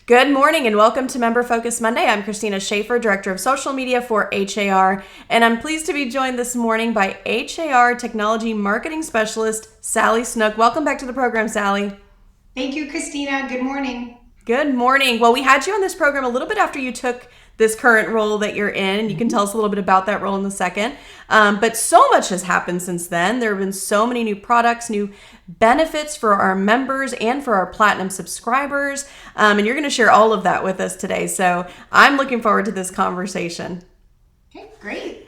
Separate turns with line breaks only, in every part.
Good morning and welcome to Member Focus Monday. I'm Christina Schaefer, Director of Social Media for HAR, and I'm pleased to be joined this morning by HAR Technology Marketing Specialist, Sally Snook. Welcome back to the program, Sally.
Thank you, Christina. Good morning.
Good morning. Well, we had you on this program a little bit after you took this current role that you're in, and you can tell us a little bit about that role in a second. But so much has happened since then. There have been so many new products, new benefits for our members and for our platinum subscribers. And you're going to share all of that with us today. So I'm looking forward to this conversation.
Okay, great.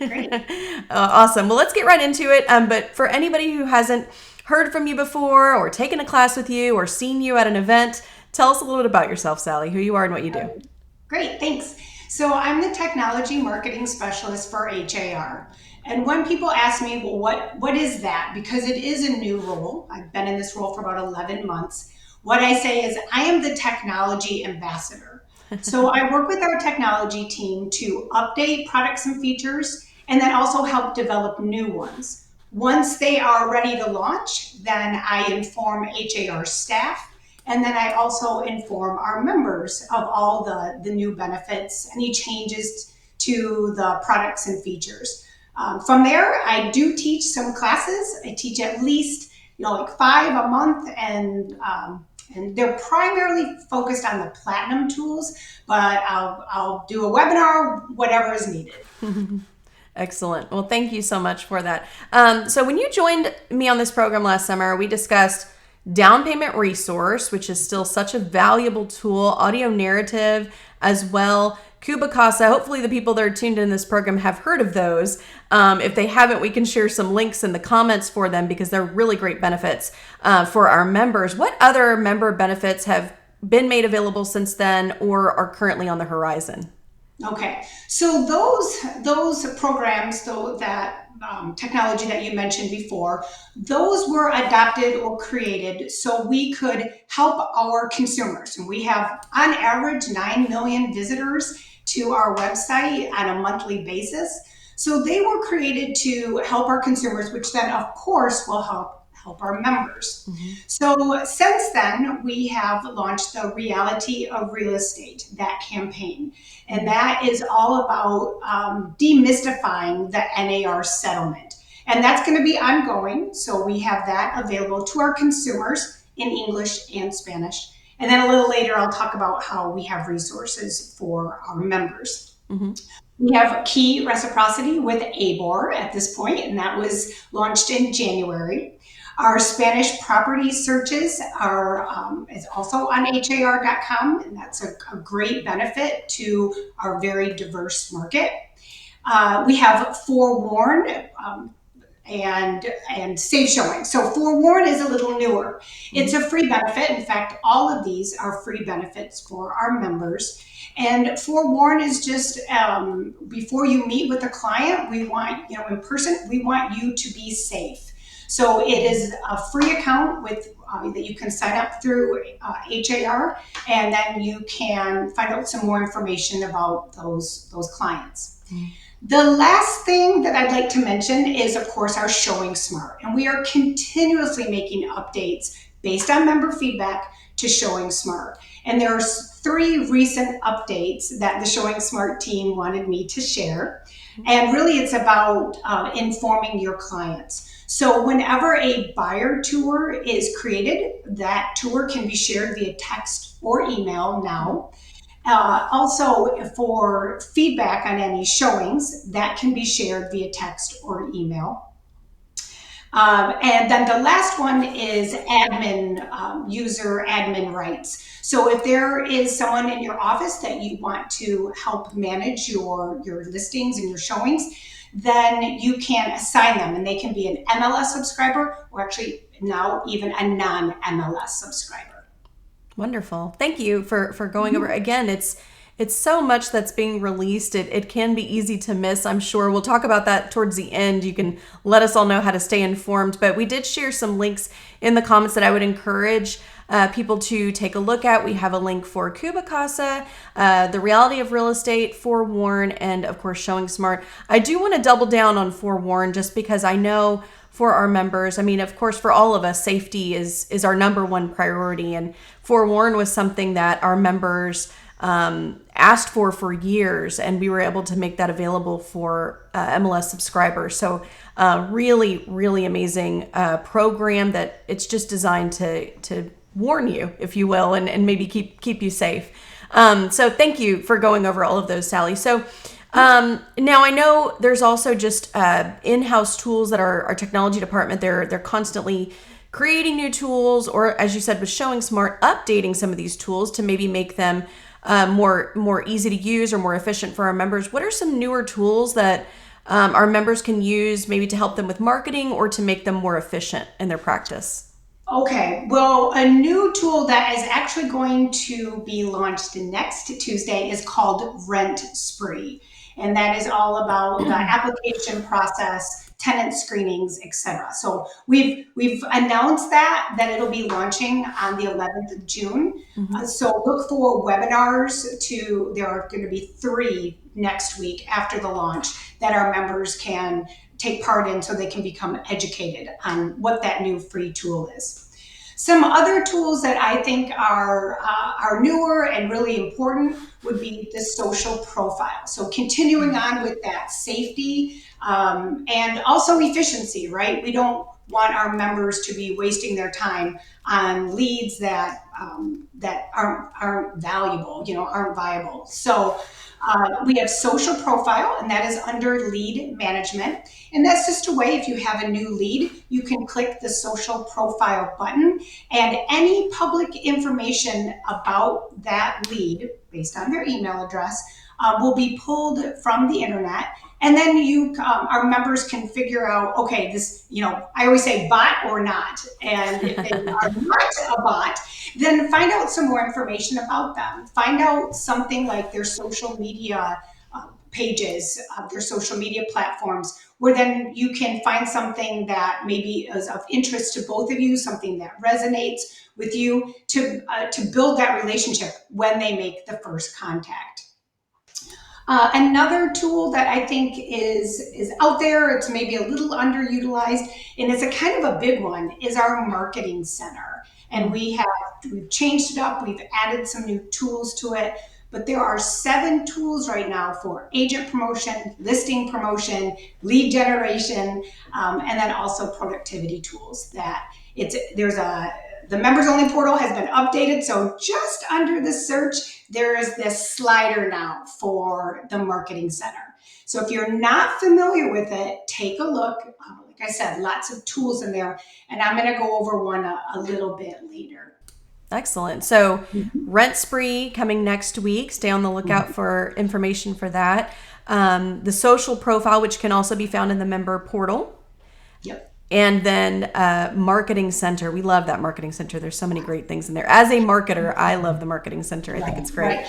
Awesome. Well, let's get right into it. But for anybody who hasn't heard from you before or taken a class with you or seen you at an event, tell us a little bit about yourself, Sally, who you are and what you do.
Great, thanks. So I'm the Technology Marketing Specialist for HAR. And when people ask me, well, what is that? Because it is a new role. I've been in this role for about 11 months. What I say is I am the technology ambassador. So I work with our technology team to update products and features and then also help develop new ones. Once they are ready to launch, then I inform HAR staff. And then I also inform our members of all the new benefits, any changes to the products and features. From there, I do teach some classes. I teach at least, like 5 a month, and they're primarily focused on the platinum tools, but I'll do a webinar, whatever is needed.
Excellent. Well, thank you so much for that. So when you joined me on this program last summer, we discussed down payment resource, which is still such a valuable tool, audio narrative as well, Kubicasa. Hopefully the people that are tuned in this program have heard of those. If they haven't, we can share some links in the comments for them because they're really great benefits for our members. What other member benefits have been made available since then or are currently on the horizon?
Okay, so those programs, though, that technology that you mentioned before, those were adopted or created so we could help our consumers. And we have, on average, 9 million visitors to our website on a monthly basis. So they were created to help our consumers, which then, of course, will help our members. Mm-hmm. So since then, we have launched the Reality of Real Estate, that campaign. And that is all about demystifying the NAR settlement. And that's going to be ongoing. So we have that available to our consumers in English and Spanish. And then a little later, I'll talk about how we have resources for our members. Mm-hmm. We have key reciprocity with ABOR at this point, and that was launched in January. Our Spanish property searches is also on har.com, and that's a great benefit to our very diverse market. We have Forewarn and Safe Showing. So Forewarn is a little newer. It's a free benefit. In fact, all of these are free benefits for our members. And Forewarn is just before you meet with a client, we want, in person, we want you to be safe. So it is a free account with that you can sign up through HAR, and then you can find out some more information about those clients. Mm-hmm. The last thing that I'd like to mention is, of course, our Showing Smart, and we are continuously making updates based on member feedback to Showing Smart. And there are 3 recent updates that the Showing Smart team wanted me to share. And really it's about informing your clients. So whenever a buyer tour is created, that tour can be shared via text or email now. Also for feedback on any showings, that can be shared via text or email. And then the last one is user admin rights. So if there is someone in your office that you want to help manage your listings and your showings, then you can assign them, and they can be an MLS subscriber or actually now even a non-MLS subscriber.
Wonderful. Thank you for going over. Again, it's so much that's being released. It can be easy to miss, I'm sure. We'll talk about that towards the end. You can let us all know how to stay informed. But we did share some links in the comments that I would encourage people to take a look at. We have a link for Kubicasa, the Reality of Real Estate, Forewarn, and of course Showing Smart. I do want to double down on Forewarn just because I know for our members. I mean, of course, for all of us, safety is our number one priority. And Forewarn was something that our members asked for years, and we were able to make that available for MLS subscribers. So really, really amazing program that it's just designed to warn you, if you will, and maybe keep you safe. So thank you for going over all of those, Sally. So now I know there's also just in-house tools that our technology department, they're constantly creating new tools, or as you said, with Showing Smart, updating some of these tools to maybe make them more easy to use or more efficient for our members. What are some newer tools that our members can use maybe to help them with marketing or to make them more efficient in their practice?
Okay, well, a new tool that is actually going to be launched next Tuesday is called Rent Spree. And that is all about the application process, tenant screenings, etc. So we've announced that it'll be launching on the 11th of June. So look for webinars there are going to be 3 next week after the launch that our members can take part in so they can become educated on what that new free tool is. Some other tools that I think are newer and really important would be the social profile. So continuing on with that safety and also efficiency, right? We don't want our members to be wasting their time on leads that aren't valuable, aren't viable. So we have social profile, and that is under lead management. And that's just a way, if you have a new lead, you can click the social profile button, and any public information about that lead based on their email address will be pulled from the internet. And then our members can figure out, okay, this, I always say bot or not. And if they are not a bot, then find out some more information about them. Find out something like their social media pages, their social media platforms, where then you can find something that maybe is of interest to both of you, something that resonates with you to build that relationship when they make the first contact. Another tool that I think is out there, it's maybe a little underutilized, and it's a kind of a big one, is our marketing center. And we've changed it up, we've added some new tools to it, but there are 7 tools right now for agent promotion, listing promotion, lead generation, and then also productivity tools. The members only portal has been updated, so just under the search, there is this slider now for the marketing center. So if you're not familiar with it, take a look. Like I said, lots of tools in there, and I'm going to go over one a little bit later.
Excellent. So Rent Spree coming next week. Stay on the lookout for information for that. The social profile, which can also be found in the member portal.
Yep.
And then Marketing Center. We love that Marketing Center. There's so many great things in there. As a marketer, I love the Marketing Center. I think it's great.
Right.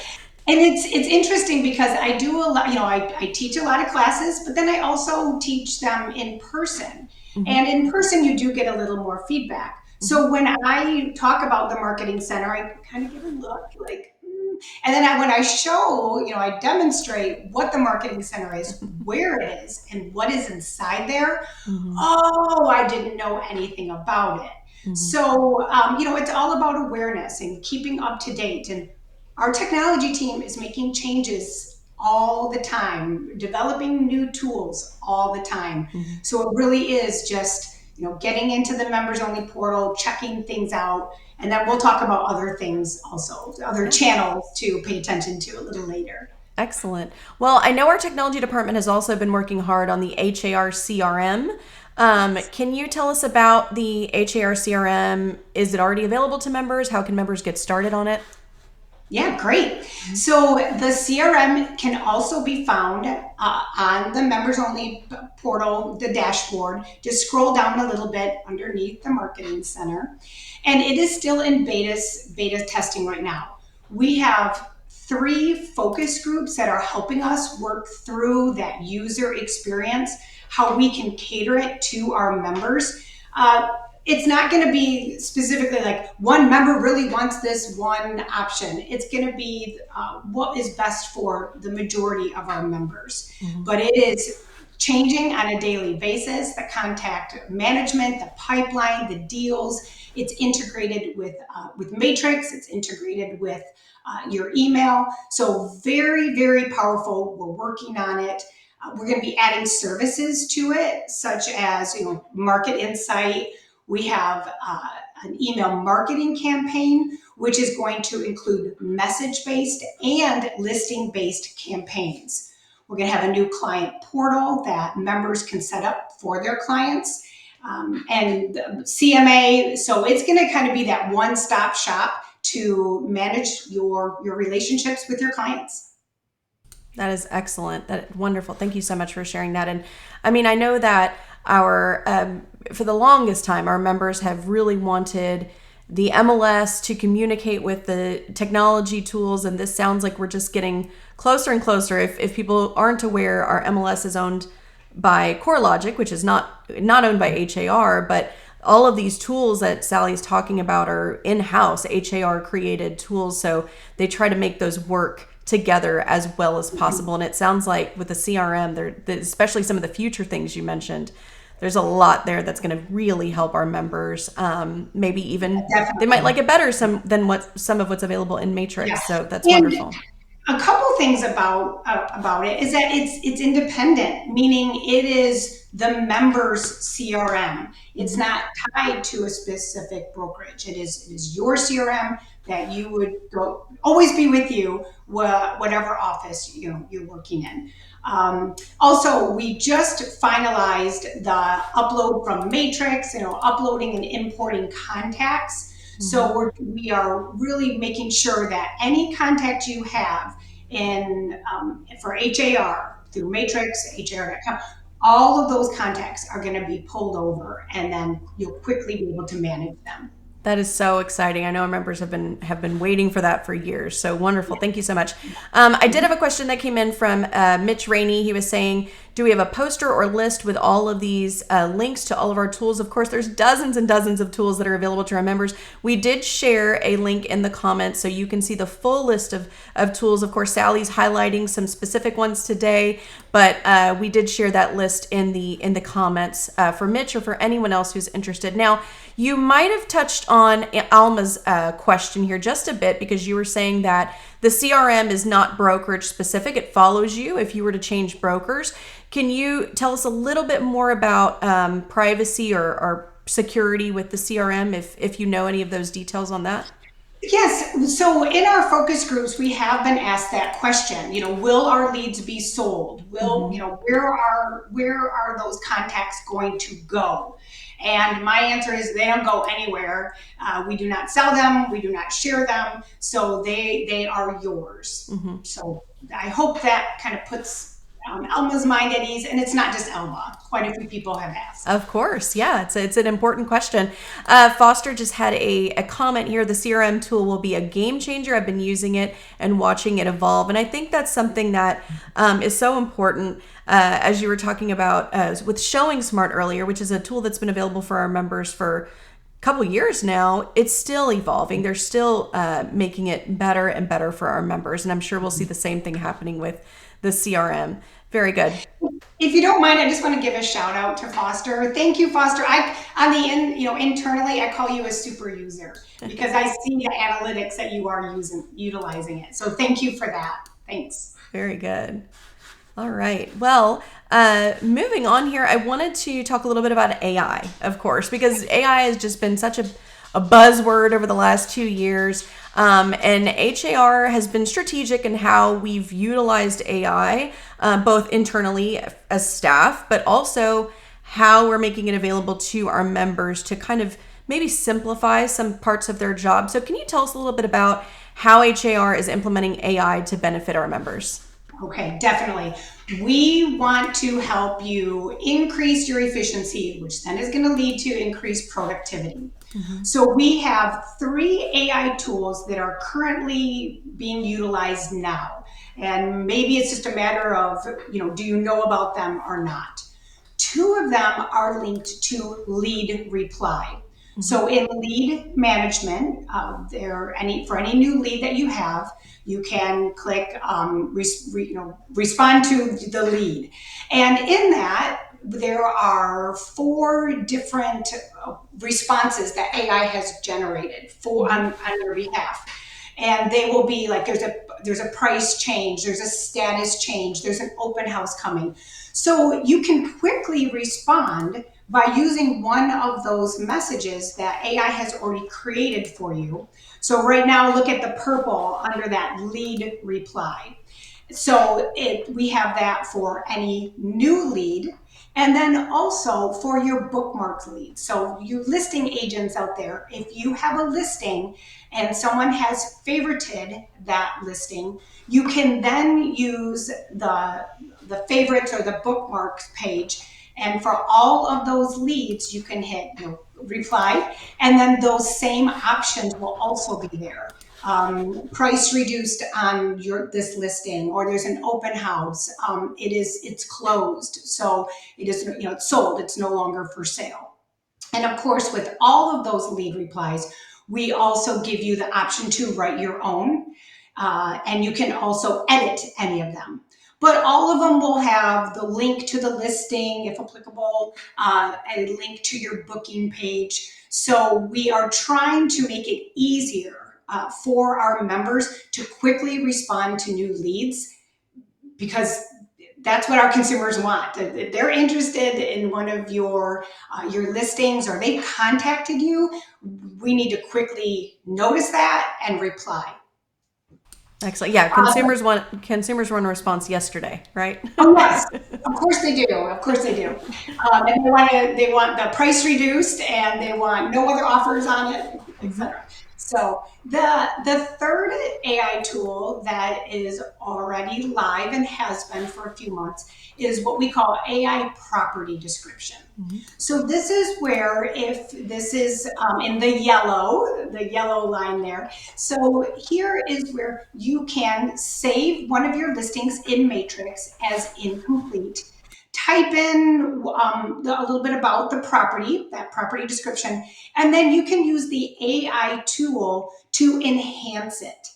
And it's interesting because I do a lot, I teach a lot of classes, but then I also teach them in person. And in person, you do get a little more feedback. So when I talk about the Marketing Center, I kind of give a look like, and then when I show, I demonstrate what the Marketing Center is, where it is, and what is inside there. Oh, I didn't know anything about it. So, it's all about awareness and keeping up to date. And our technology team is making changes all the time, developing new tools all the time. So it really is just, getting into the members only portal, checking things out. And then we'll talk about other things also, other channels to pay attention to a little later.
Excellent. Well, I know our technology department has also been working hard on the HAR CRM. Can you tell us about the HAR CRM? Is it already available to members? How can members get started on it?
Yeah, great. So the CRM can also be found on the members only portal, the dashboard. Just scroll down a little bit underneath the Marketing Center. And it is still in beta testing right now. We have 3 focus groups that are helping us work through that user experience, how we can cater it to our members. It's not going to be specifically like one member really wants this one option. It's going to be what is best for the majority of our members. But it is changing on a daily basis. The contact management, the pipeline, the deals. It's integrated with Matrix. It's integrated with your email. So very, very powerful. We're working on it. We're going to be adding services to it, such as market insight. We have an email marketing campaign, which is going to include message-based and listing-based campaigns. We're going to have a new client portal that members can set up for their clients, and CMA. So it's going to kind of be that one-stop shop to manage your relationships with your clients.
That is excellent. That wonderful. Thank you so much for sharing that. And I mean, I know that our for the longest time, our members have really wanted the MLS to communicate with the technology tools, and this sounds like we're just getting closer and closer. If people aren't aware, our MLS is owned by CoreLogic, which is not owned by HAR, but all of these tools that Sally's talking about are in-house HAR created tools, so they try to make those work together as well as possible. And it sounds like with the CRM, especially some of the future things you mentioned, there's a lot there that's going to really help our members. Maybe even they might like it better than some of what's available in Matrix. Yeah. So that's wonderful.
A couple things about it is that it's independent, meaning it is the member's CRM. It's not tied to a specific brokerage. It is your CRM that you would always be with you, whatever office you're working in. Also, we just finalized the upload from Matrix, uploading and importing contacts. So we are really making sure that any contact you have for HAR through Matrix, HAR.com, all of those contacts are going to be pulled over, and then you'll quickly be able to manage them.
That is so exciting. I know our members have been waiting for that for years. So wonderful. Thank you so much. I did have a question that came in from Mitch Rainey. He was saying, do we have a poster or list with all of these links to all of our tools? Of course, there's dozens and dozens of tools that are available to our members. We did share a link in the comments so you can see the full list of tools. Of course, Sally's highlighting some specific ones today, but we did share that list in the comments for Mitch or for anyone else who's interested. Now, you might have touched on Alma's question here just a bit, because you were saying that the CRM is not brokerage specific. It follows you if you were to change brokers. Can you tell us a little bit more about privacy or security with the CRM, if you know any of those details on that?
Yes. So in our focus groups, we have been asked that question. Will our leads be sold? Will where are those contacts going to go? And my answer is they don't go anywhere. We do not sell them. We do not share them. So they are yours. So I hope that kind of puts Elma's mind at ease, and it's not just Elma. Quite a few people have asked.
Of course, yeah, it's an important question. Foster just had a comment here. The CRM tool will be a game changer. I've been using it and watching it evolve, and I think that's something that is so important. As you were talking about with Showing Smart earlier, which is a tool that's been available for our members for a couple years now, it's still evolving. They're still making it better and better for our members, and I'm sure we'll see the same thing happening with the CRM. Very good.
If you don't mind, I just want to give a shout out to Foster. Thank you, Foster. Internally, I call you a super user because I see the analytics that you are utilizing it. So thank you for that. Thanks.
Very good. All right. Well, moving on here, I wanted to talk a little bit about AI, of course, because AI has just been such a buzzword over the last 2 years. And HAR has been strategic in how we've utilized AI, both internally as staff, but also how we're making it available to our members to kind of maybe simplify some parts of their job. So can you tell us a little bit about how HAR is implementing AI to benefit our members?
Okay, definitely. We want to help you increase your efficiency, which then is going to lead to increased productivity. So we have 3 AI tools that are currently being utilized now. And maybe it's just a matter of, do you know about them or not? 2 of them are linked to lead reply.
Mhm.
So in lead management, for any new lead that you have, you can click respond to the lead, and in that there are four different responses that AI has generated for
Mhm.
on your behalf, and they will be like there's a price change, there's a status change, there's an open house coming, so you can quickly respond by using one of those messages that AI has already created for you. So right now, look at the purple under that lead reply. So we have that for any new lead. And then also for your bookmark leads. So you listing agents out there, if you have a listing and someone has favorited that listing, you can then use the favorites or the bookmarks page. And for all of those leads, you can hit reply, and then those same options will also be there. Price reduced on this listing, or there's an open house. It's closed, so it is it's sold. It's no longer for sale. And of course, with all of those lead replies, we also give you the option to write your own, and you can also edit any of them. But all of them will have the link to the listing, if applicable, a link to your booking page. So we are trying to make it easier for our members to quickly respond to new leads, because that's what our consumers want. If they're interested in one of your listings, or they've contacted you, we need to quickly notice that and reply.
Excellent. Yeah,
Uh,
consumers want a response yesterday, right?
oh yes, of course they do. Of course they do. And they want the price reduced, and they want no other offers on it,
Mhm.
etc. So the third AI tool that is already live and has been for a few months is what we call AI property description.
Mhm.
So this is where, if this is in the yellow line there. So here is where you can save one of your listings in Matrix as incomplete. Type in a little bit about the property, that property description, and then you can use the AI tool to enhance it.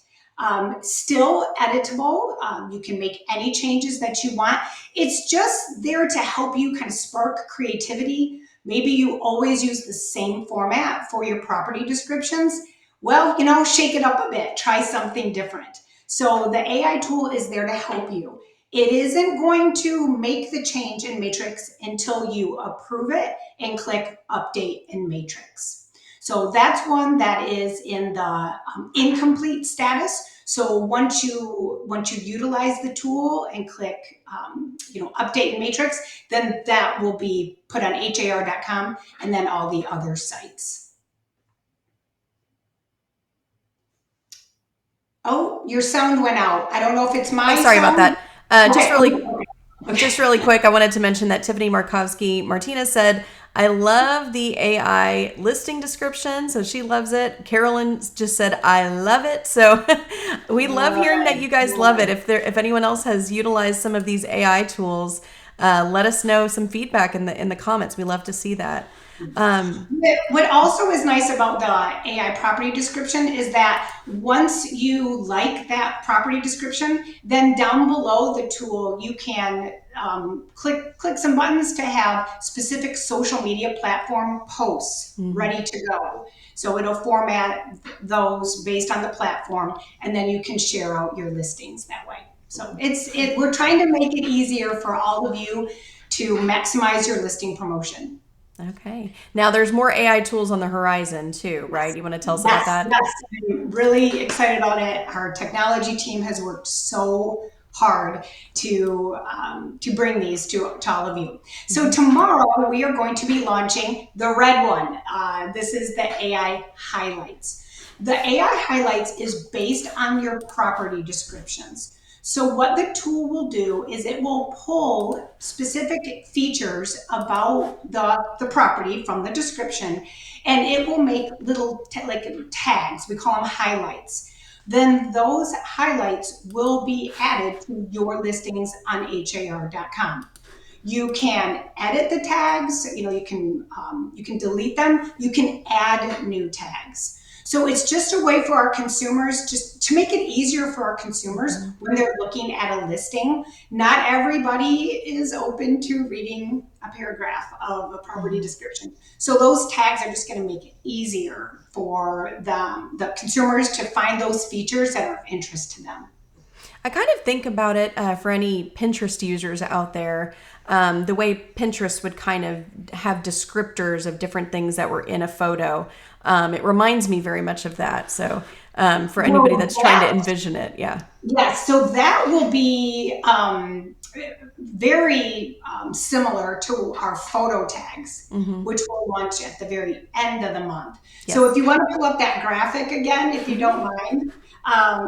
Still editable. You can make any changes that you want. It's just there to help you kind of spark creativity. Maybe you always use the same format for your property descriptions. Well, shake it up a bit, try something different. So the AI tool is there to help you. It isn't going to make the change in Matrix until you approve it and click Update in Matrix. So that's one that is in the incomplete status. So once you utilize the tool and click Update in Matrix, then that will be put on har.com and then all the other sites. Oh, your sound went out. I don't know if it's
Oh,
my
sorry about
sound.
that.
Okay, okay, okay.
Just
Okay.
really quick, I wanted to mention that Tiffany Markovsky Martinez said, "I love the AI listing description," so she loves it. Carolyn just said, "I love it." So we love hearing that
Good,
you guys love it.
good.
If anyone else has utilized some of these AI tools, let us know some feedback in the comments. We love to see that. Um,
What also is nice about the AI property description is that once you like that property description, then down below the tool you can click some buttons to have specific social media platform posts
mhm.
ready to go. So it'll format those based on the platform, and then you can share out your listings that way. So we're trying to make it easier for all of you to maximize your listing promotion.
Okay. Now there's more AI tools on the horizon too, right? You want to tell us about
Yes,
that?
yes, I'm really excited about it. Our technology team has worked so hard to bring these to all of you. So
Mhm.
tomorrow we are going to be launching the red one. This is the AI highlights. The AI highlights is based on your property descriptions. So what the tool will do is it will pull specific features about the property from the description, and it will make little like tags. We call them highlights. Then those highlights will be added to your listings on har.com. You can edit the tags. You can delete them. You can add new tags. So it's just a way for our consumers, just to make it easier for our consumers when they're looking at a listing. Not everybody is open to reading a paragraph of a property description. So those tags are just going to make it easier for the consumers to find those features that are of interest to them.
I kind of think about it for any Pinterest users out there, the way Pinterest would kind of have descriptors of different things that were in a photo. It reminds me very much of that. So for anybody that's trying to envision it, yeah.
Yes, so that will be very similar to our photo tags, which we'll launch at the very end of the month.
Yes.
So if you want to pull up that graphic again, if you don't mind.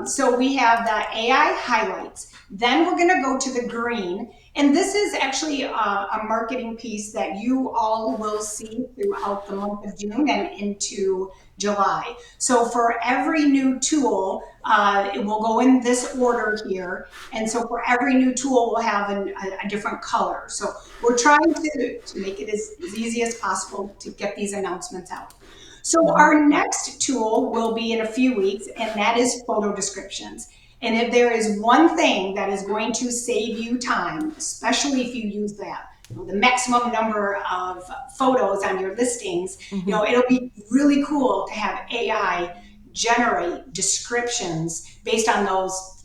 So we have the AI highlights. Then we're going to go to the green. And this is actually a marketing piece that you all will see throughout the month of June and into July. So for every new tool, it will go in this order here. And so for every new tool, we'll have a different color. So we're trying to make it as easy as possible to get these announcements out. So our next tool will be in a few weeks, and that is photo descriptions. And if there is one thing that is going to save you time, especially if you use that, the maximum number of photos on your listings, it'll be really cool to have AI generate descriptions based on those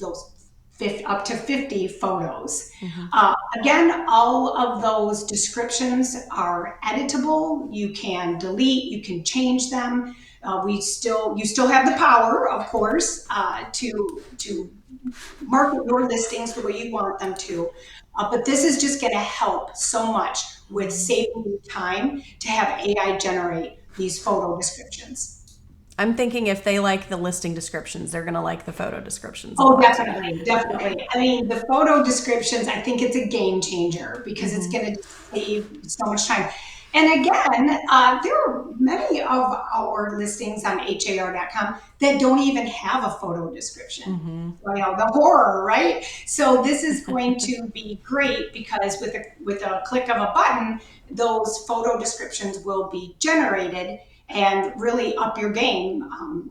up to 50 photos. Again, all of those descriptions are editable. You can delete, you can change them. You still have the power, of course, to market your listings the way you want them to. But this is just going to help so much with saving you time to have AI generate these photo descriptions.
I'm thinking if they like the listing descriptions, they're going to like the photo descriptions.
Oh, definitely. I mean, the photo descriptions, I think it's a game changer because it's going to save so much time. And again, there are many of our listings on har.com that don't even have a photo description. The horror, right? So this is going to be great because with a click of a button, those photo descriptions will be generated and really up your game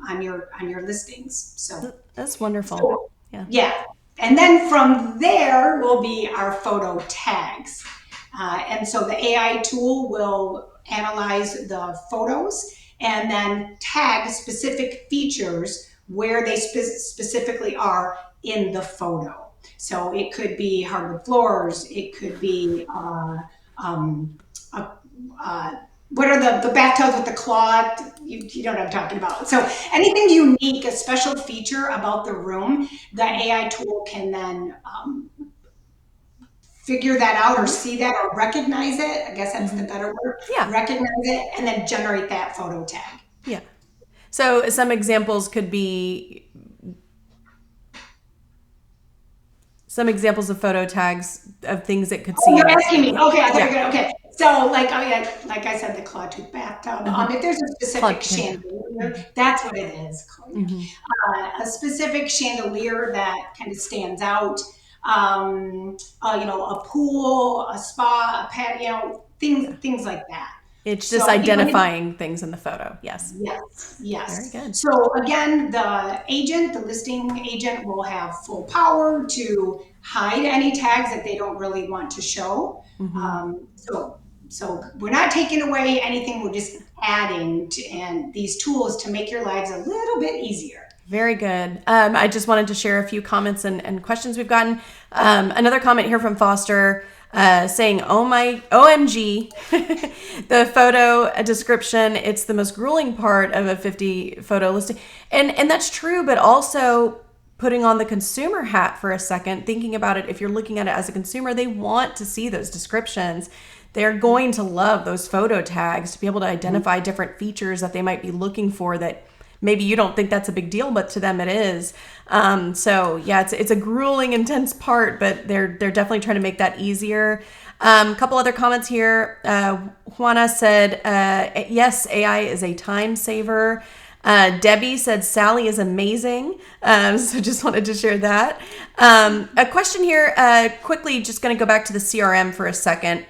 on your listings. So
that's wonderful.
Yeah. And then from there will be our photo tags. And so the AI tool will analyze the photos and then tag specific features where they specifically are in the photo. So it could be hardwood floors. It could be what are the bathtubs with the claw? You know what I'm talking about. So anything unique, a special feature about the room, the AI tool can then figure that out or see that or recognize it. I guess that's the better word.
Yeah.
Recognize it and then generate that photo tag.
Yeah. So some examples could be of photo tags of things that could see.
You're asking me. Okay, I thought you were good. Okay. So like I said, the claw-tooth bathtub. If there's a specific chandelier, that's what it is. A specific chandelier that kind of stands out. A pool, a spa, a patio, things like that.
It's just identifying things in the photo. Yes.
Yes.
Very good.
So again, the listing agent will have full power to hide any tags that they don't really want to show. So we're not taking away anything. We're just adding and these tools to make your lives a little bit easier.
Very good. I just wanted to share a few comments and questions we've gotten. Another comment here from Foster saying, "Oh my, OMG, the photo description, it's the most grueling part of a 50 photo listing." And that's true, but also putting on the consumer hat for a second, thinking about it, if you're looking at it as a consumer, they want to see those descriptions. They're going to love those photo tags to be able to identify different features that they might be looking for that maybe you don't think that's a big deal, but to them it is. So yeah, it's a grueling, intense part, but they're definitely trying to make that easier. A couple other comments here. Juana said, yes, AI is a time saver. Debbie said Sally is amazing. So just wanted to share that. A question here, quickly, just going to go back to the CRM for a second.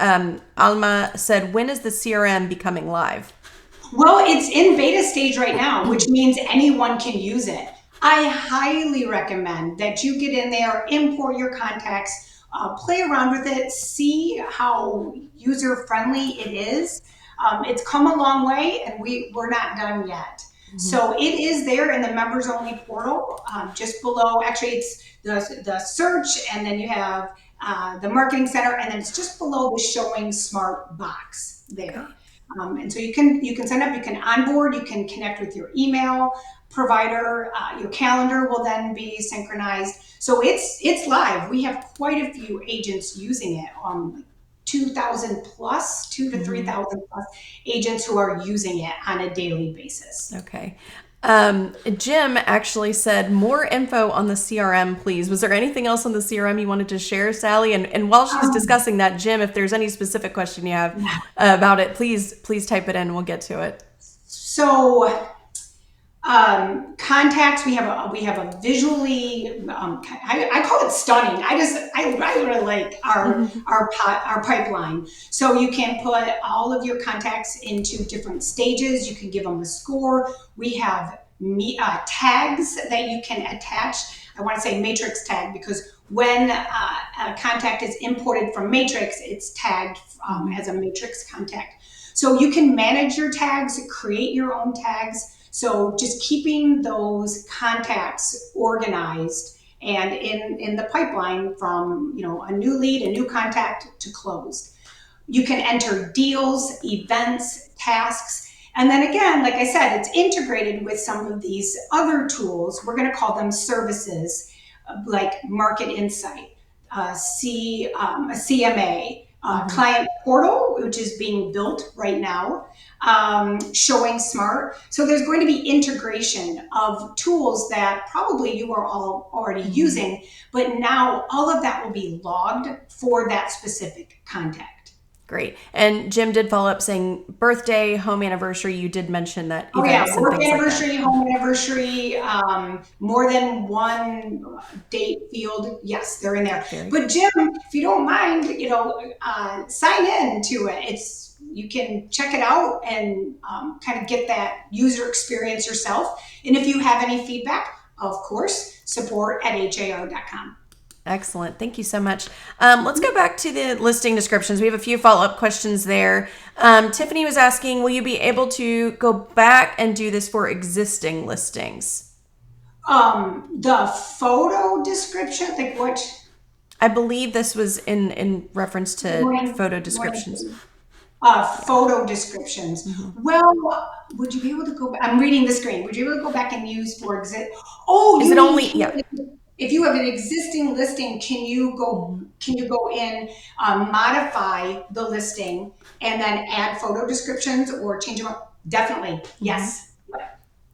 Alma said, when is the CRM becoming live?
Well, it's in beta stage right now, which means anyone can use it. I highly recommend that you get in there, import your contacts, play around with it, see how user friendly it is. It's come a long way, and we're not done yet. So it is there in the members only portal, just below. Actually, it's the search, and then you have the marketing center, and then it's just below the showing smart box there.
Okay.
And so you can sign up, you can onboard, you can connect with your email provider. Your calendar will then be synchronized. So it's live. We have quite a few agents using it. 2,000 plus, 2 to 3,000 plus agents who are using it on a daily basis.
Okay. Jim actually said, more info on the CRM, please. Was there anything else on the CRM you wanted to share, Sally? And while she's discussing that, Jim, if there's any specific question you have about it, please type it in. We'll get to it.
So contacts, we have a visually, I call it stunning. I really like our pipeline. So you can put all of your contacts into different stages. You can give them a score. We have tags that you can attach. I want to say matrix tag, because when a contact is imported from matrix, it's tagged as a matrix contact. So you can manage your tags, create your own tags. So just keeping those contacts organized and in the pipeline from a new lead, a new contact to closed. You can enter deals, events, tasks. And then again, like I said, it's integrated with some of these other tools. We're going to call them services, like Market Insight, a CMA, client portal, which is being built right now, showing smart. So there's going to be integration of tools that probably you are all already using, but now all of that will be logged for that specific contact.
Great. And Jim did follow up saying birthday, home anniversary. You did mention that.
Oh yeah,
events and
work
things
anniversary,
like that.
home anniversary, more than one date field. Yes, they're in there. But Jim, if you don't mind, sign in to it. You can check it out and kind of get that user experience yourself. And if you have any feedback, of course, support@har.com.
Excellent. Thank you so much. Let's go back to the listing descriptions. We have a few follow-up questions there. Tiffany was asking, will you be able to go back and do this for existing listings?
The photo description, like what?
I believe this was in reference to photo descriptions.
Photo descriptions. Well, would you be able to go back? I'm reading the screen. Would you be able to go back and use for exit? Oh,
Is it only? Yeah.
If you have an existing listing, can you go in, modify the listing and then add photo descriptions or change them up? Definitely. Yes.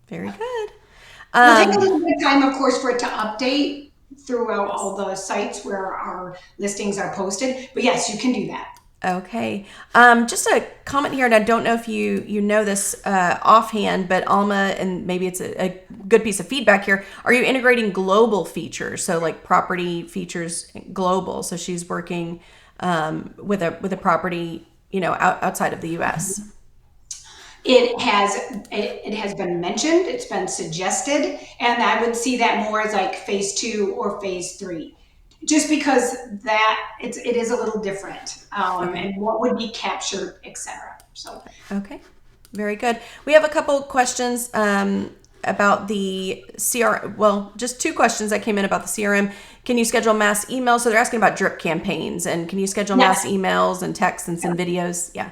Very good.
It'll take a little bit of time, of course, for it to update throughout all the sites where our listings are posted. But yes, you can do that.
Okay. Just a comment here, and I don't know if you know this offhand, but Alma, and maybe it's a good piece of feedback here. Are you integrating global features? So like property features global. So she's working with a property, outside of the U.S.
It has been mentioned, it's been suggested, and I would see that more as like phase 2 or phase 3. Just because that it is a little different, and what would be captured, etc. So
okay, very good. We have a couple questions about the CRM. Well, just 2 questions that came in about the CRM. Can you schedule mass emails? So they're asking about drip campaigns, and can you schedule mass emails and texts and send videos? Yeah.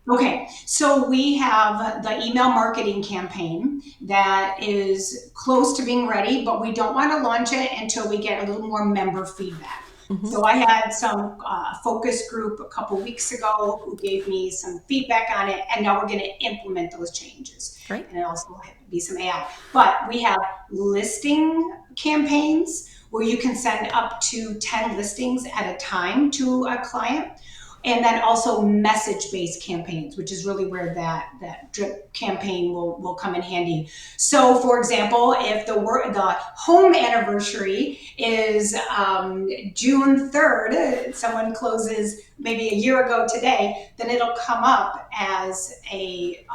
Okay, so we have the email marketing campaign that is close to being ready, but we don't want to launch it until we get a little more member feedback. So I had some focus group a couple weeks ago who gave me some feedback on it, and now we're going to implement those changes.
Great.
And it also will be some AI. But we have listing campaigns where you can send up to 10 listings at a time to a client. and then also message-based campaigns, which is really where that drip campaign will come in handy. So, for example, if the home anniversary is June 3rd, someone closes maybe a year ago today, then it'll come up as a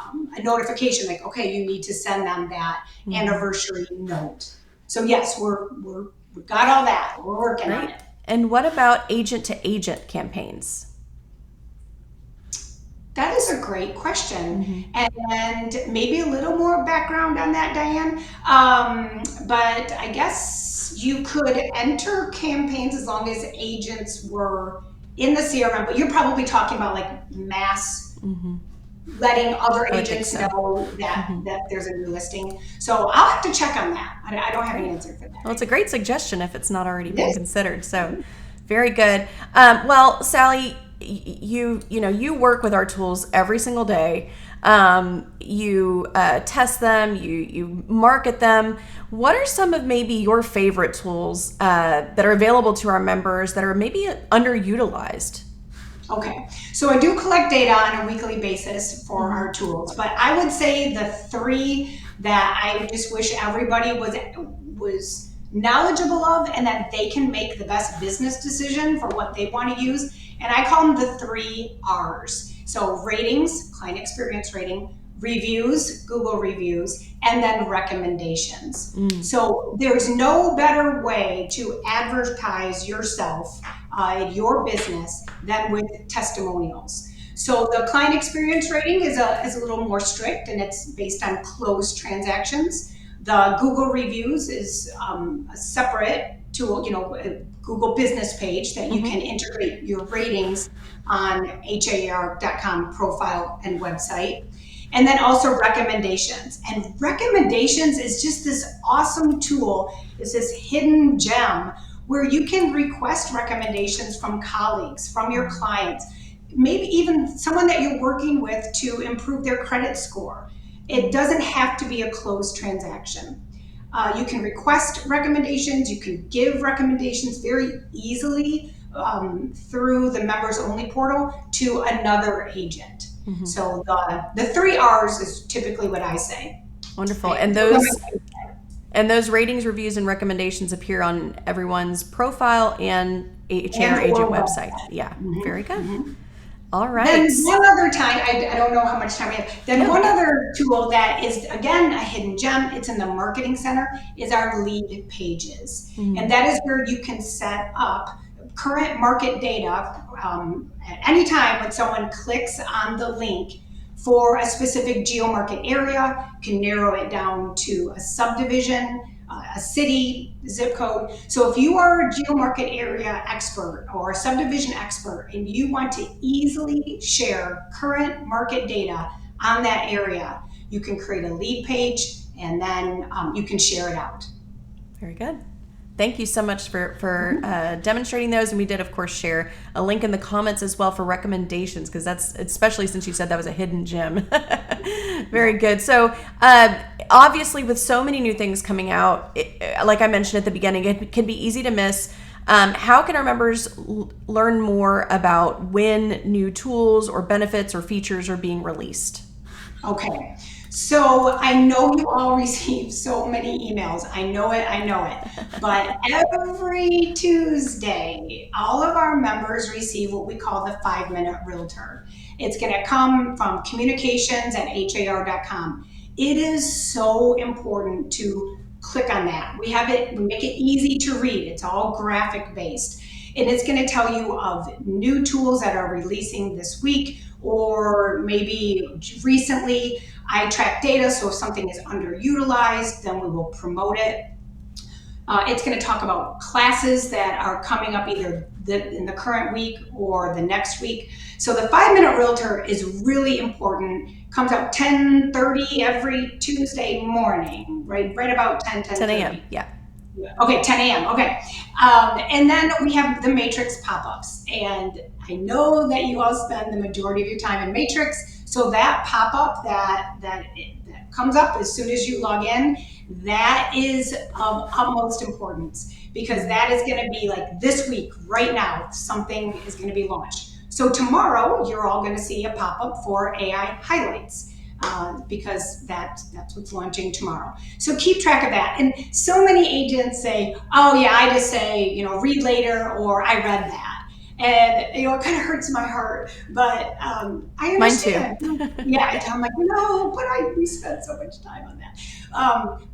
notification, like, okay, you need to send them that anniversary note. So yes, we've got all that. We're working on
Great.
it.
And what about agent to agent campaigns?
That is a great question. And maybe a little more background on that, Diane. But I guess you could enter campaigns as long as agents were in the CRM, but you're probably talking about like mass letting other
I would think
agents
so.
know that there's a new listing. So I'll have to check on that. I don't have an
Great.
answer for that
Well, it's
right
a
now.
great suggestion if it's not already been
Yes.
considered. So, very good. Well, Sally, you work with our tools every single day. You test them, you market them. What are some of maybe your favorite tools that are available to our members that are maybe underutilized?
Okay, so I do collect data on a weekly basis for our tools, but I would say the three that I just wish everybody was knowledgeable of, and that they can make the best business decision for what they want to use. And I call them the three R's. So ratings, client experience rating, reviews, Google reviews, and then recommendations. So there's no better way to advertise yourself, your business, than with testimonials. So the client experience rating is a little more strict, and it's based on closed transactions. The Google reviews is a separate tool, a Google business page that you can integrate your ratings on har.com profile and website. And then also recommendations. And recommendations is just this awesome tool. It's this hidden gem where you can request recommendations from colleagues, from your clients, maybe even someone that you're working with to improve their credit score. It doesn't have to be a closed transaction. You can request recommendations, you can give recommendations very easily through the members only portal to another agent. So the three R's is typically what I say.
Wonderful.
I,
And
those are
those
my
and those ratings, reviews, and recommendations appear on everyone's profile and HR
and
agent
or
website.
website.
Yeah, very
Mhm,
good.
mhm.
All right.
Then one other time, I don't know how much time we have. Then
No.
one other tool that is again a hidden gem, it's in the marketing center, is our lead pages. And that is where you can set up current market data at any time when someone clicks on the link for a specific geo-market area, can narrow it down to a subdivision, a city, zip code. So if you are a geo-market area expert or a subdivision expert and you want to easily share current market data on that area, you can create a lead page and then you can share it out.
Very good. Thank you so much for demonstrating those. And we did, of course, share a link in the comments as well for recommendations, because that's, especially since you said that was a hidden gem. Very good. So obviously, with so many new things coming out, like I mentioned at the beginning, it can be easy to miss. How can our members learn more about when new tools or benefits or features are being released?
Okay. So I know you all receive so many emails. I know it, I know it. But every Tuesday, all of our members receive what we call the 5 Minute Realtor. It's going to come from communications at har.com. It is so important to click on that. We make it easy to read. It's all graphic based. And it's going to tell you of new tools that are releasing this week or maybe recently. I track data, so if something is underutilized, then we will promote it. It's going to talk about classes that are coming up either in the current week or the next week. So the 5 Minute Realtor is really important. Comes out 10:30 every Tuesday morning, right about
10 a.m.
10:30.
Yeah.
Okay, 10 a.m. Okay. And then we have the Matrix pop-ups. And I know that you all spend the majority of your time in Matrix. So that pop-up that comes up as soon as you log in, that is of utmost importance because that is going to be like this week, right now, something is going to be launched. So tomorrow, you're all going to see a pop-up for AI highlights. Because that's what's launching tomorrow. So keep track of that. And so many agents say, "Oh yeah, I just say read later," or "I read that," and it kind of hurts my heart. But I
Mine too.
understand. Yeah, I'm like, no, but we spent so much time on that.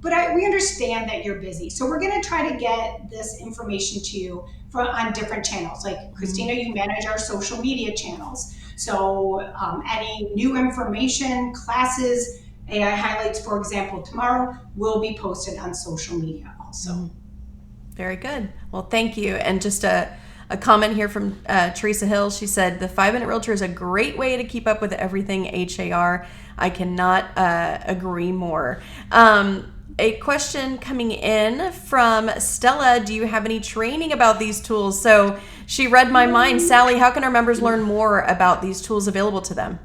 But we understand that you're busy, so we're going to try to get this information to you on different channels. Like Christina, you manage our social media channels. So any new information, classes, AI highlights, for example, tomorrow will be posted on social media also.
Very good. Well, thank you. And just a comment here from Teresa Hill. She said, the 5-Minute Realtor is a great way to keep up with everything HAR. I cannot agree more. A question coming in from Stella. Do you have any training about these tools? So she read my mind. Sally, how can our members learn more about these tools available to them?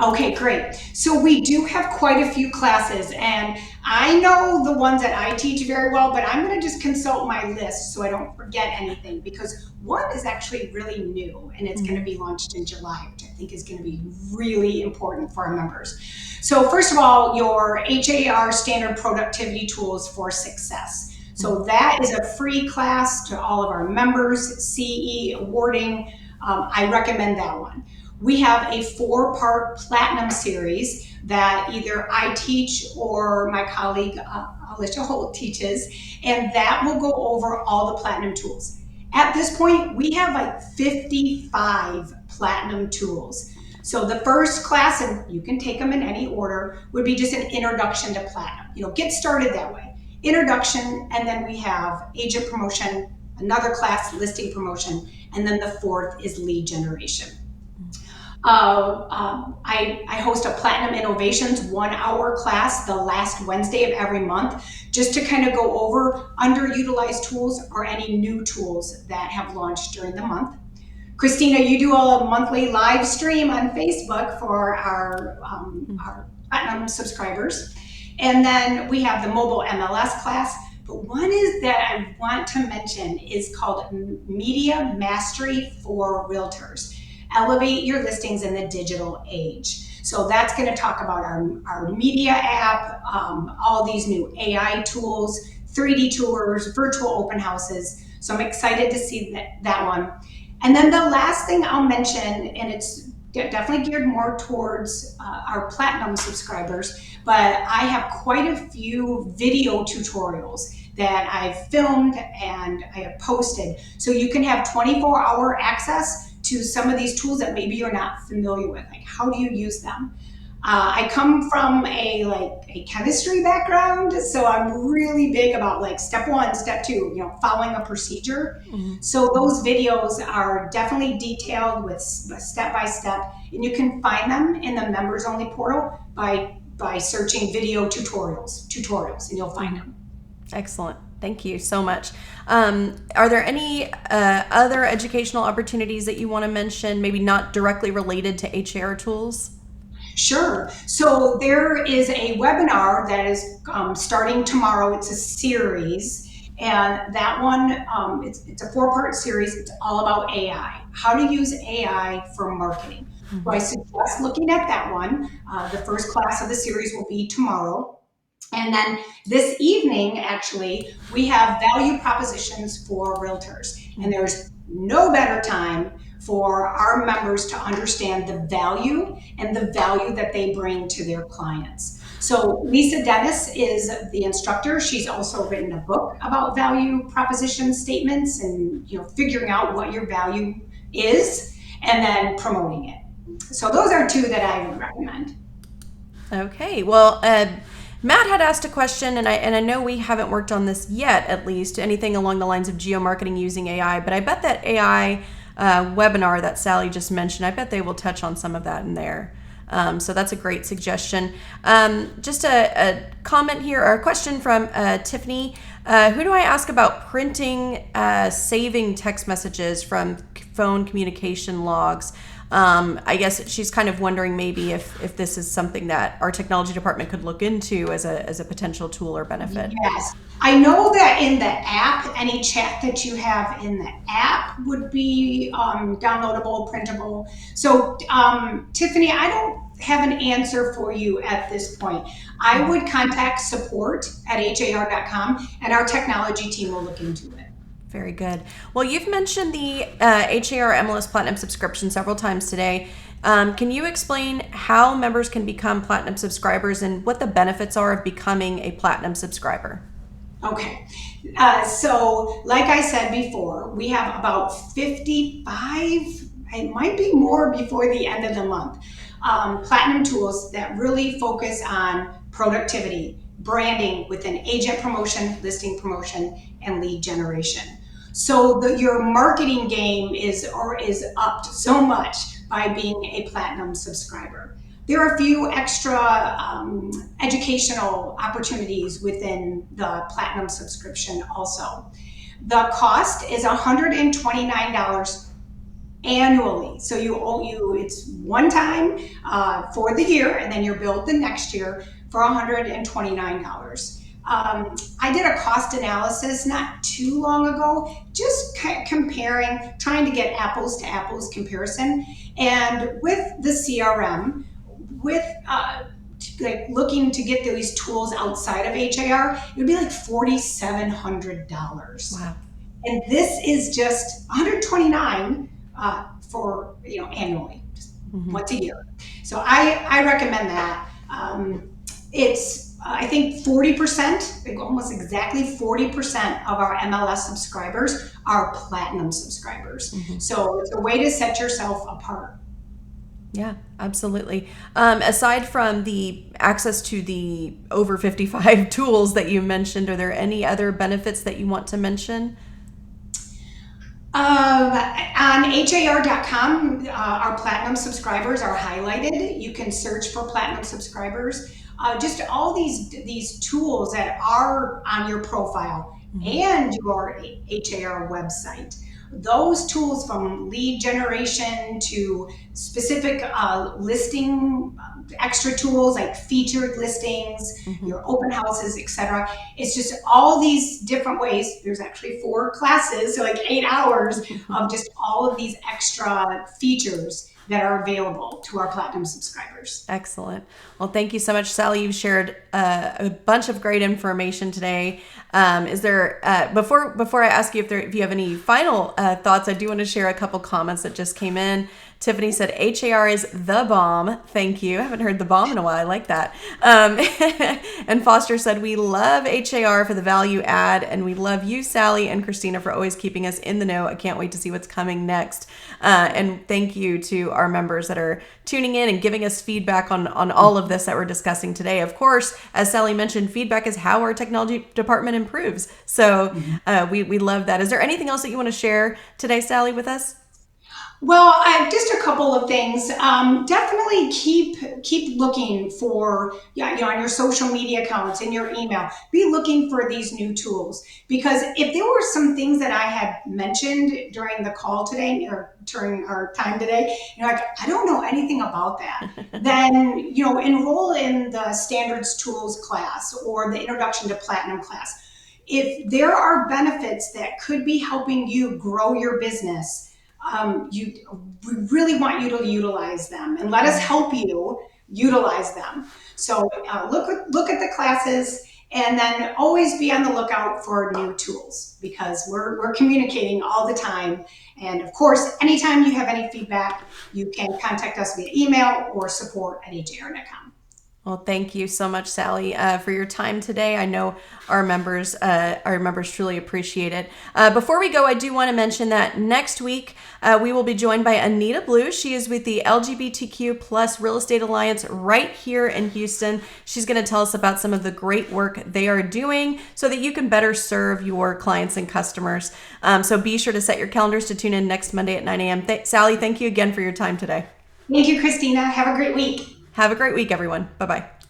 Okay, great. So we do have quite a few classes, and I know the ones that I teach very well, but I'm going to just consult my list so I don't forget anything, because one is actually really new and it's going to be launched in July, which I think is going to be really important for our members. So first of all, your HAR standard productivity tools for success. So that is a free class to all of our members, CE awarding. I recommend that one. We have a 4-part platinum series that either I teach or my colleague Alicia Holt teaches, and that will go over all the platinum tools. At this point, we have like 55 platinum tools. So the first class, and you can take them in any order, would be just an introduction to platinum. Get started that way. Introduction, and then we have agent promotion, another class, listing promotion, and then the 4th is lead generation. I host a Platinum Innovations 1-hour class the last Wednesday of every month, just to kind of go over underutilized tools or any new tools that have launched during the month. Christina, you do a monthly live stream on Facebook for our Platinum subscribers. And then we have the mobile MLS class. But one is that I want to mention is called Media Mastery for Realtors. Elevate your listings in the digital age. So that's going to talk about our media app, all these new AI tools, 3D tours, virtual open houses. So I'm excited to see that one. And then the last thing I'll mention, and it's definitely geared more towards our Platinum subscribers, but I have quite a few video tutorials that I've filmed and I have posted. So you can have 24-hour access to some of these tools that maybe you're not familiar with. Like, how do you use them? I come from a chemistry background, so I'm really big about step 1, step 2, following a procedure. So those videos are definitely detailed with step by step, and you can find them in the members only portal by searching video tutorials, and you'll find them.
Excellent. Thank you so much. Are there any other educational opportunities that you want to mention, maybe not directly related to HR tools?
Sure. So there is a webinar that is starting tomorrow. It's a series. And that one, it's a 4-part series. It's all about AI, how to use AI for marketing. So I suggest looking at that one. The first class of the series will be tomorrow. And then this evening, actually, we have value propositions for realtors. And there's no better time for our members to understand the value and the value that they bring to their clients. So Lisa Dennis is the instructor. She's also written a book about value proposition statements and figuring out what your value is and then promoting it. So those are 2 that I would recommend.
Okay. Well, Matt had asked a question, and I know we haven't worked on this yet, at least, anything along the lines of geomarketing using AI, but I bet that AI webinar that Sally just mentioned, I bet they will touch on some of that in there. So that's a great suggestion. Just a comment here, or a question from Tiffany. Who do I ask about printing, saving text messages from phone communication logs? I guess she's kind of wondering maybe if this is something that our technology department could look into as a potential tool or benefit.
Yes. I know that in the app, any chat that you have in the app would be downloadable, printable. So, Tiffany, I don't have an answer for you at this point. I would contact support at har.com and our technology team will look into it.
Very good. Well, you've mentioned the HAR MLS Platinum subscription several times today. Can you explain how members can become Platinum subscribers and what the benefits are of becoming a Platinum subscriber?
Okay. So, like I said before, we have about 55, it might be more before the end of the month, Platinum tools that really focus on productivity, branding within agent promotion, listing promotion, and lead generation. So your marketing game is upped so much by being a Platinum subscriber. There are a few extra educational opportunities within the Platinum subscription also. The cost is $129 annually. So it's one time for the year, and then you're billed the next year for $129. I did a cost analysis not too long ago, just comparing, trying to get apples to apples comparison. And with the CRM, with like looking to get these tools outside of HAR, it would be like $4,700.
Wow.
And this is just $129 for annually, just once a year. So I recommend that. It's I think 40%, like almost exactly 40% of our MLS subscribers are Platinum subscribers. So it's a way to set yourself apart.
Yeah, absolutely. Aside from the access to the over 55 tools that you mentioned, are there any other benefits that you want to mention?
On har.com, our Platinum subscribers are highlighted. You can search for Platinum subscribers. Just all these tools that are on your profile and your HAR website. Those tools, from lead generation to specific listing extra tools like featured listings, your open houses, etc. It's just all these different ways. There's actually 4 classes, so like 8 hours of just all of these extra features that are available to our Platinum subscribers.
Excellent. Well, thank you so much, Sally. You've shared a bunch of great information today. Is there before I ask you if you have any final thoughts, I do want to share a couple comments that just came in. Tiffany said, HAR is the bomb. Thank you. I haven't heard the bomb in a while. I like that. And Foster said, we love HAR for the value add, and we love you, Sally and Christina, for always keeping us in the know. I can't wait to see what's coming next. And thank you to our members that are tuning in and giving us feedback on all of this that we're discussing today. Of course, as Sally mentioned, feedback is how our technology department improves. So we love that. Is there anything else that you want to share today, Sally, with us?
Well, just a couple of things. Definitely keep looking for, on your social media accounts, in your email. Be looking for these new tools, because if there were some things that I had mentioned during the call today or during our time today, like I don't know anything about that, then enroll in the standards tools class or the introduction to Platinum class. If there are benefits that could be helping you grow your business, we really want you to utilize them, and let us help you utilize them. So look at the classes, and then always be on the lookout for new tools, because we're communicating all the time. And of course, anytime you have any feedback, you can contact us via email or support@har.com.
Well, thank you so much, Sally, for your time today. I know our members truly appreciate it. Before we go, I do want to mention that next week we will be joined by Anita Blue. She is with the LGBTQ plus Real Estate Alliance right here in Houston. She's going to tell us about some of the great work they are doing so that you can better serve your clients and customers. So be sure to set your calendars to tune in next Monday at 9 a.m. Sally, thank you again for your time today.
Thank you, Christina. Have a great week.
Have a great week, everyone. Bye-bye.